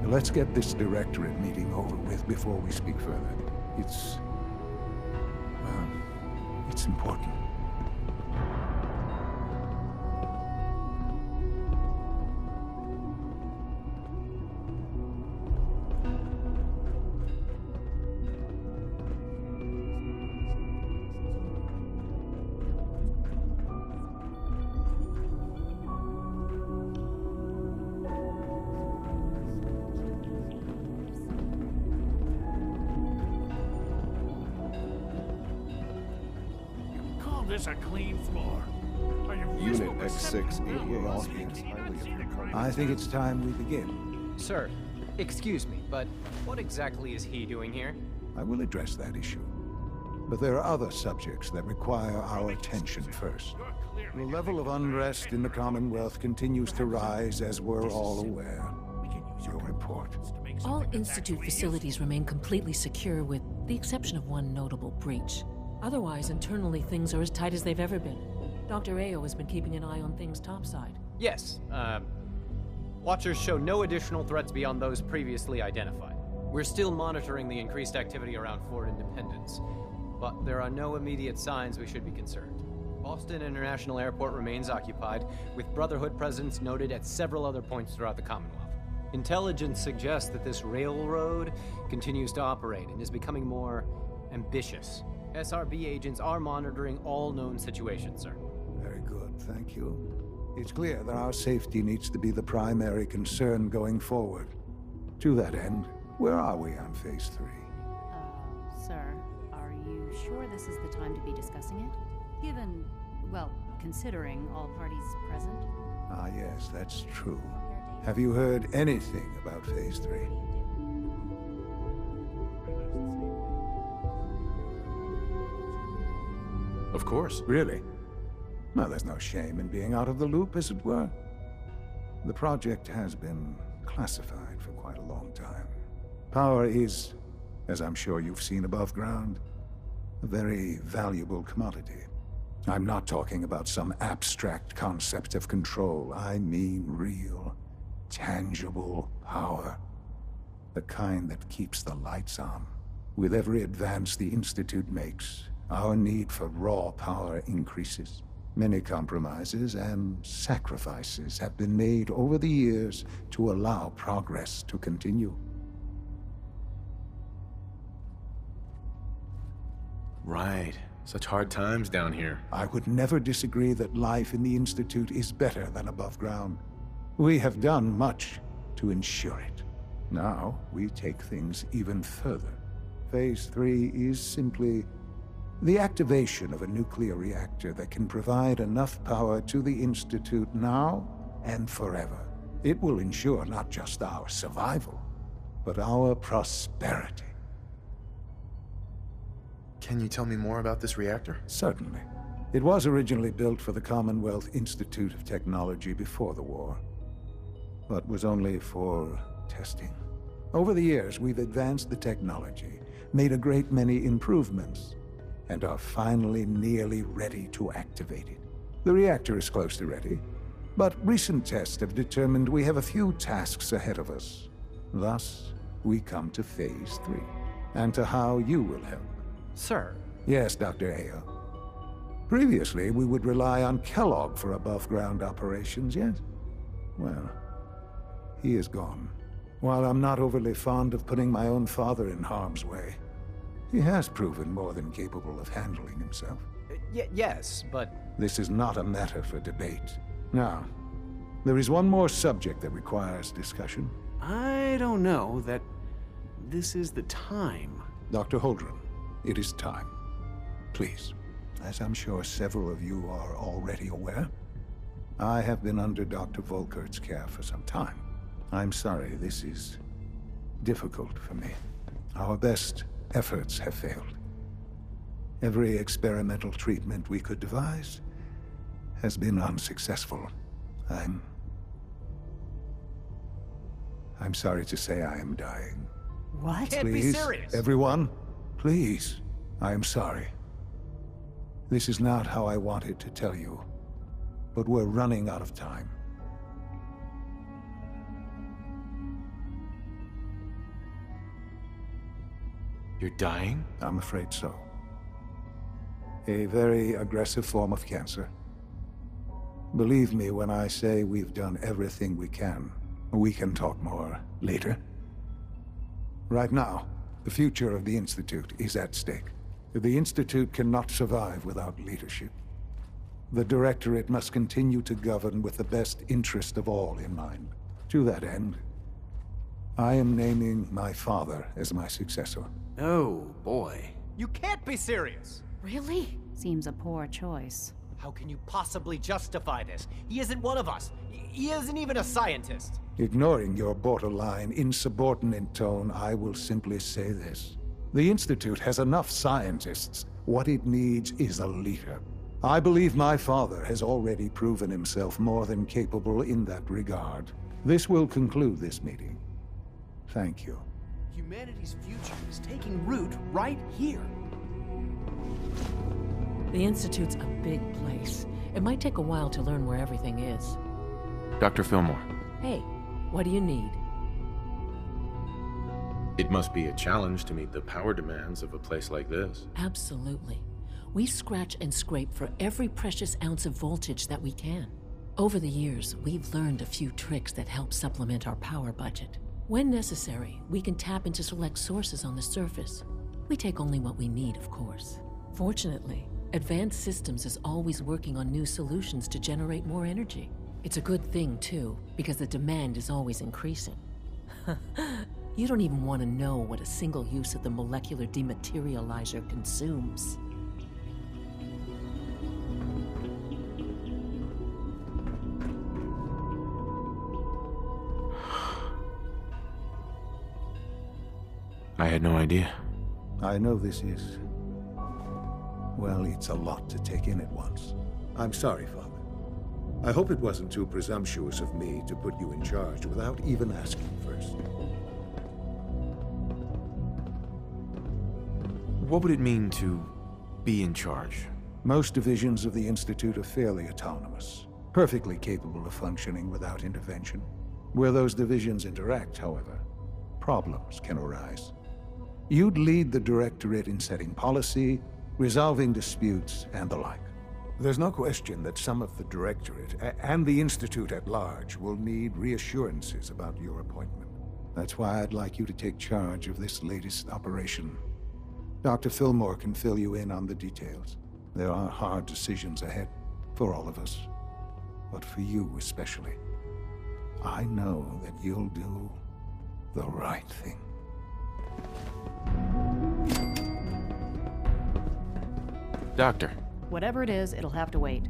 Let's get this directorate meeting over with before we speak further. It's important. This a clean floor. Are you Unit X688 I think it's time we begin. Sir, excuse me, but what exactly is he doing here? I will address that issue. But there are other subjects that require our attention first. The level of unrest in the Commonwealth continues to rise, as we're all aware. Your report. All Institute facilities remain completely secure with the exception of one notable breach. Otherwise, internally, things are as tight as they've ever been. Dr. Ayo has been keeping an eye on things topside. Yes, Watchers show no additional threats beyond those previously identified. We're still monitoring the increased activity around Fort Independence, but there are no immediate signs we should be concerned. Boston International Airport remains occupied, with Brotherhood presence noted at several other points throughout the Commonwealth. Intelligence suggests that this railroad continues to operate and is becoming more ambitious. SRB agents are monitoring all known situations, sir. Very good, thank you. It's clear that our safety needs to be the primary concern going forward. To that end, where are we on Phase 3? Sir, are you sure this is the time to be discussing it? Given, well, considering all parties present? Ah, yes, that's true. Have you heard anything about Phase 3? Of course. Really? Well, there's no shame in being out of the loop, as it were. The project has been classified for quite a long time. Power is, as I'm sure you've seen above ground, a very valuable commodity. I'm not talking about some abstract concept of control. I mean real, tangible power. The kind that keeps the lights on. With every advance the Institute makes, our need for raw power increases. Many compromises and sacrifices have been made over the years to allow progress to continue. Right. Such hard times down here. I would never disagree that life in the Institute is better than above ground. We have done much to ensure it. Now, we take things even further. Phase 3 is simply the activation of a nuclear reactor that can provide enough power to the Institute now and forever. It will ensure not just our survival, but our prosperity. Can you tell me more about this reactor? Certainly. It was originally built for the Commonwealth Institute of Technology before the war, but was only for testing. Over the years, we've advanced the technology, made a great many improvements, and are finally nearly ready to activate it. The reactor is close to ready, but recent tests have determined we have a few tasks ahead of us. Thus, we come to Phase 3, and to how you will help. Sir. Yes, Dr. Ayo. Previously, we would rely on Kellogg for above-ground operations, yes? Well, he is gone. While I'm not overly fond of putting my own father in harm's way, he has proven more than capable of handling himself. Yes, but... This is not a matter for debate. Now, there is one more subject that requires discussion. I don't know that this is the time. Dr. Holdren, it is time. Please, as I'm sure several of you are already aware, I have been under Dr. Volkert's care for some time. I'm sorry this is difficult for me. Our best efforts have failed. Every experimental treatment we could devise has been unsuccessful. I'm sorry to say I am dying. What? Can't be Please, serious. everyone, please. I am sorry. This is not how I wanted to tell you, but we're running out of time. You're dying? I'm afraid so. A very aggressive form of cancer. Believe me when I say we've done everything we can. We can talk more later. Right now, the future of the Institute is at stake. The Institute cannot survive without leadership. The Directorate must continue to govern with the best interest of all in mind. To that end, I am naming my father as my successor. Oh, boy. You can't be serious! Really? Seems a poor choice. How can you possibly justify this? He isn't one of us. He isn't even a scientist. Ignoring your borderline, insubordinate tone, I will simply say this. The Institute has enough scientists. What it needs is a leader. I believe my father has already proven himself more than capable in that regard. This will conclude this meeting. Thank you. Humanity's future is taking root right here. The Institute's a big place. It might take a while to learn where everything is. Dr. Fillmore, Hey, what do you need? it must be a challenge to meet the power demands of a place like this. Absolutely. We scratch and scrape for every precious ounce of voltage that we can. Over the years, we've learned a few tricks that help supplement our power budget. When necessary, we can tap into select sources on the surface. We take only what we need, of course. Fortunately, Advanced Systems is always working on new solutions to generate more energy. It's a good thing, too, because the demand is always increasing. You don't even want to know what a single use of the molecular dematerializer consumes. I had no idea. I know this is... well, it's a lot to take in at once. I'm sorry, Father. I hope it wasn't too presumptuous of me to put you in charge without even asking first. What would it mean to be in charge? Most divisions of the Institute are fairly autonomous, perfectly capable of functioning without intervention. Where those divisions interact, however, problems can arise. You'd lead the Directorate in setting policy, resolving disputes, and the like. There's no question that some of the Directorate, and the Institute at large, will need reassurances about your appointment. That's why I'd like you to take charge of this latest operation. Dr. Fillmore can fill you in on the details. There are hard decisions ahead, for all of us. But for you especially. I know that you'll do the right thing. Doctor, Whatever it is, it'll have to wait.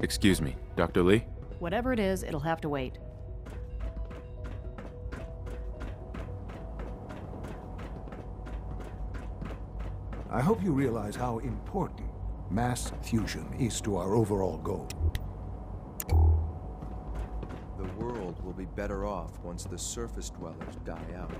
excuse me, Dr. Lee? Whatever it is, it'll have to wait. I hope you realize how important mass fusion is to our overall goal. The world will be better off once the surface dwellers die out.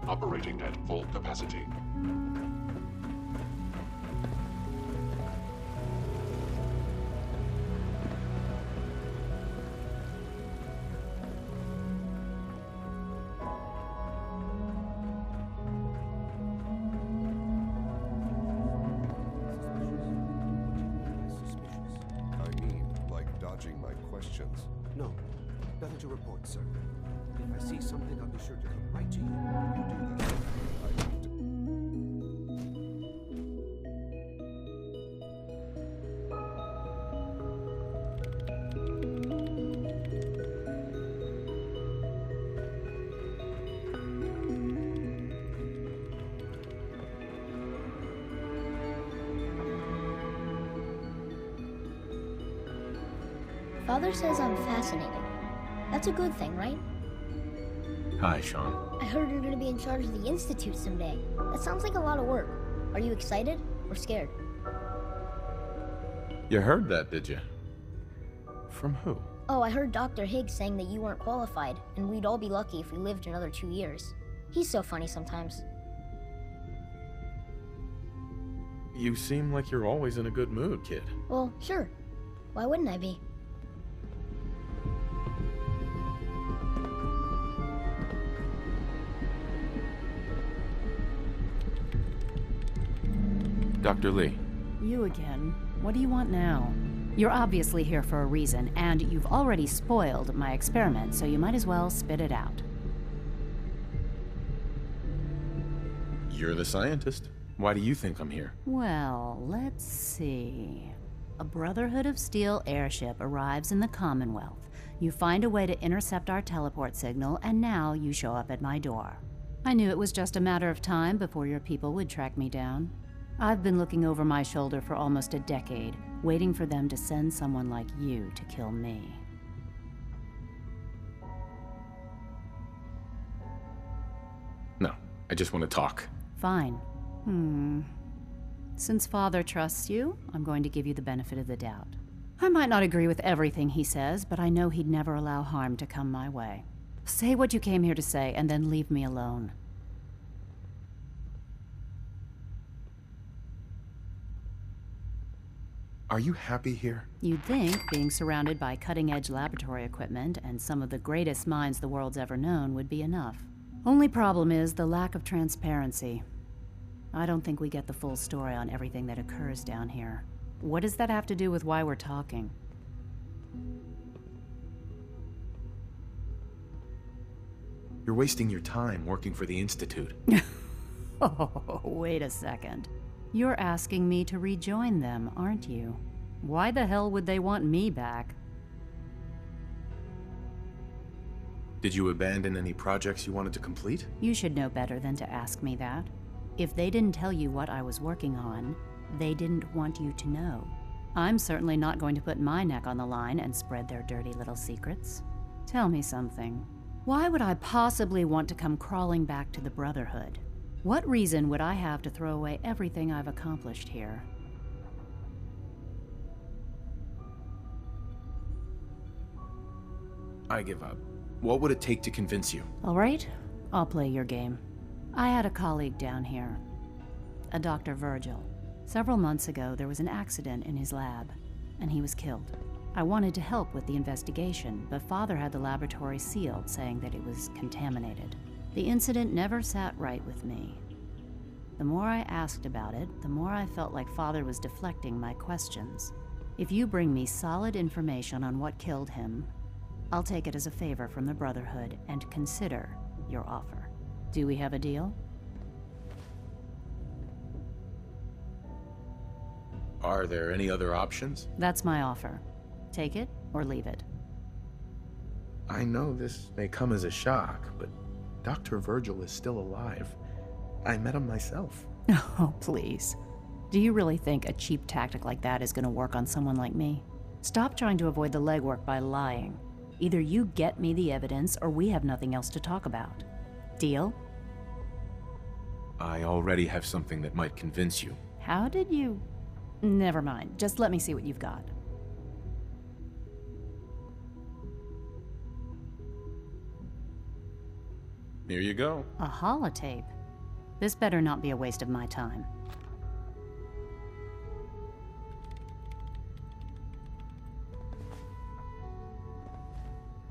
Operating at full capacity. I mean, like dodging my questions. No, nothing to report, sir. If I see something, I'll be sure to come right to you. You do that. I need to... Father says I'm fascinating. That's a good thing, right? Hi, Sean. I heard you're gonna be in charge of the Institute someday. That sounds like a lot of work. Are you excited? or scared? You heard that, did you? From who? Oh, I heard Dr. Higgs saying that you weren't qualified, and we'd all be lucky if we lived another 2 years. He's so funny sometimes. You seem like you're always in a good mood, kid. Well, sure. Why wouldn't I be? Dr. Lee. You again. What do you want now? You're obviously here for a reason, and you've already spoiled my experiment, so you might as well spit it out. You're the scientist. Why do you think I'm here? Well, let's see. A Brotherhood of Steel airship arrives in the Commonwealth. You find a way to intercept our teleport signal, and now you show up at my door. I knew it was just a matter of time before your people would track me down. I've been looking over my shoulder for almost a decade, waiting for them to send someone like you to kill me. No, I just want to talk. Fine. Since Father trusts you, I'm going to give you the benefit of the doubt. I might not agree with everything he says, but I know he'd never allow harm to come my way. Say what you came here to say, and then leave me alone. Are you happy here? You'd think being surrounded by cutting-edge laboratory equipment and some of the greatest minds the world's ever known would be enough. Only problem is the lack of transparency. I don't think we get the full story on everything that occurs down here. What does that have to do with why we're talking? You're wasting your time working for the Institute. Oh, wait a second. You're asking me to rejoin them, aren't you? Why the hell would they want me back? Did you abandon any projects you wanted to complete? You should know better than to ask me that. If they didn't tell you what I was working on, they didn't want you to know. I'm certainly not going to put my neck on the line and spread their dirty little secrets. Tell me something. Why would I possibly want to come crawling back to the Brotherhood? What reason would I have to throw away everything I've accomplished here? I give up. What would it take to convince you? All right, I'll play your game. I had a colleague down here, a Dr. Virgil. Several months ago, there was an accident in his lab, and he was killed. I wanted to help with the investigation, but Father had the laboratory sealed, saying that it was contaminated. The incident never sat right with me. The more I asked about it, the more I felt like Father was deflecting my questions. If you bring me solid information on what killed him, I'll take it as a favor from the Brotherhood and consider your offer. Do we have a deal? Are there any other options? That's my offer. Take it or leave it. I know this may come as a shock, but Dr. Virgil is still alive. I met him myself. Oh, please. Do you really think a cheap tactic like that is going to work on someone like me? Stop trying to avoid the legwork by lying. Either you get me the evidence, or we have nothing else to talk about. Deal? I already have something that might convince you. How did you... Never mind. Just let me see what you've got. Here you go. A holotape? This better not be a waste of my time.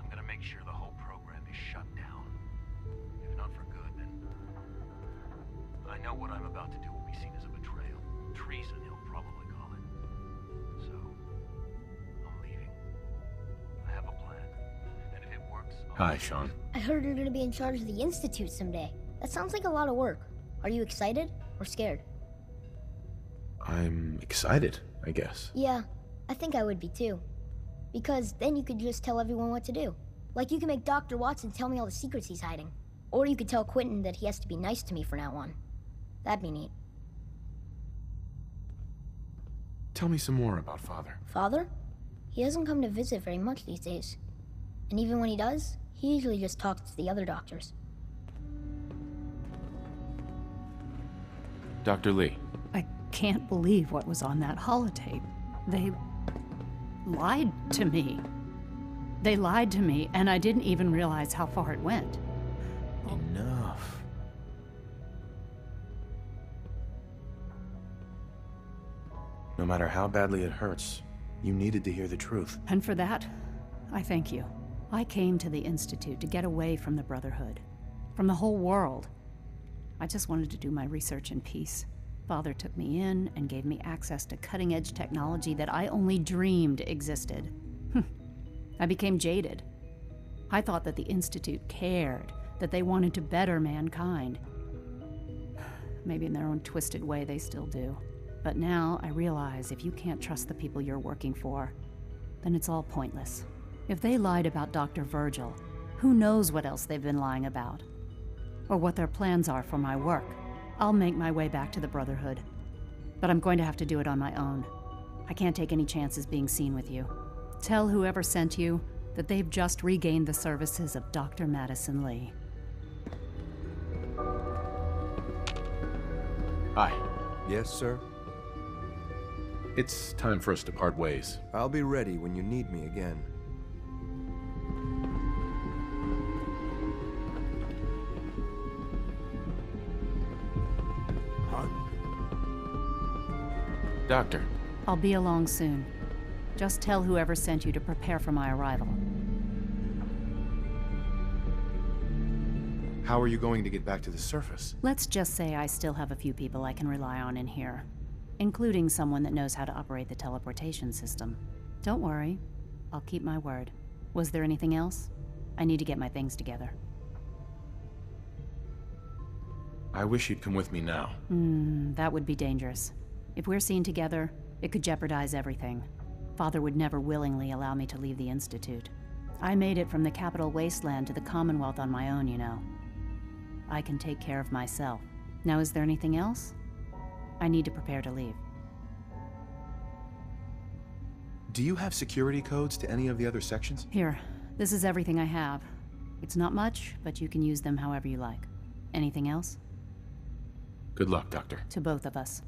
I'm gonna make sure the whole program is shut down. If not for good, then... I know what I'm about to do will be seen as a betrayal. Treason, he'll probably call it. So, I'm leaving. I have a plan. And if it works... Hi, Sean. I heard you're gonna be in charge of the Institute someday. That sounds like a lot of work. Are you excited or scared? I'm excited, I guess. Yeah, I think I would be too. Because then you could just tell everyone what to do. Like you can make Dr. Watson tell me all the secrets he's hiding. Or you could tell Quentin that he has to be nice to me from now on. That'd be neat. Tell me some more about Father. Father? He doesn't come to visit very much these days. And even when he does, he usually just talks to the other doctors. Dr. Lee. I can't believe what was on that holotape. They lied to me. They lied to me, and I didn't even realize how far it went. Enough. No matter how badly it hurts, you needed to hear the truth. And for that, I thank you. I came to the Institute to get away from the Brotherhood, from the whole world. I just wanted to do my research in peace. Father took me in and gave me access to cutting-edge technology that I only dreamed existed. I became jaded. I thought that the Institute cared, that they wanted to better mankind. Maybe in their own twisted way they still do. But now I realize if you can't trust the people you're working for, then it's all pointless. If they lied about Dr. Virgil, who knows what else they've been lying about? Or what their plans are for my work. I'll make my way back to the Brotherhood. But I'm going to have to do it on my own. I can't take any chances being seen with you. Tell whoever sent you that they've just regained the services of Dr. Madison Lee. Hi. Yes, sir? It's time for us to part ways. I'll be ready when you need me again. Doctor. I'll be along soon. Just tell whoever sent you to prepare for my arrival. How are you going to get back to the surface? Let's just say I still have a few people I can rely on in here, including someone that knows how to operate the teleportation system. Don't worry, I'll keep my word. Was there anything else? I need to get my things together. I wish you'd come with me now. That would be dangerous. If we're seen together, it could jeopardize everything. Father would never willingly allow me to leave the Institute. I made it from the capital wasteland to the Commonwealth on my own, you know. I can take care of myself. Now, is there anything else? I need to prepare to leave. Do you have security codes to any of the other sections? Here, this is everything I have. It's not much, but you can use them however you like. Anything else? Good luck, Doctor. To both of us.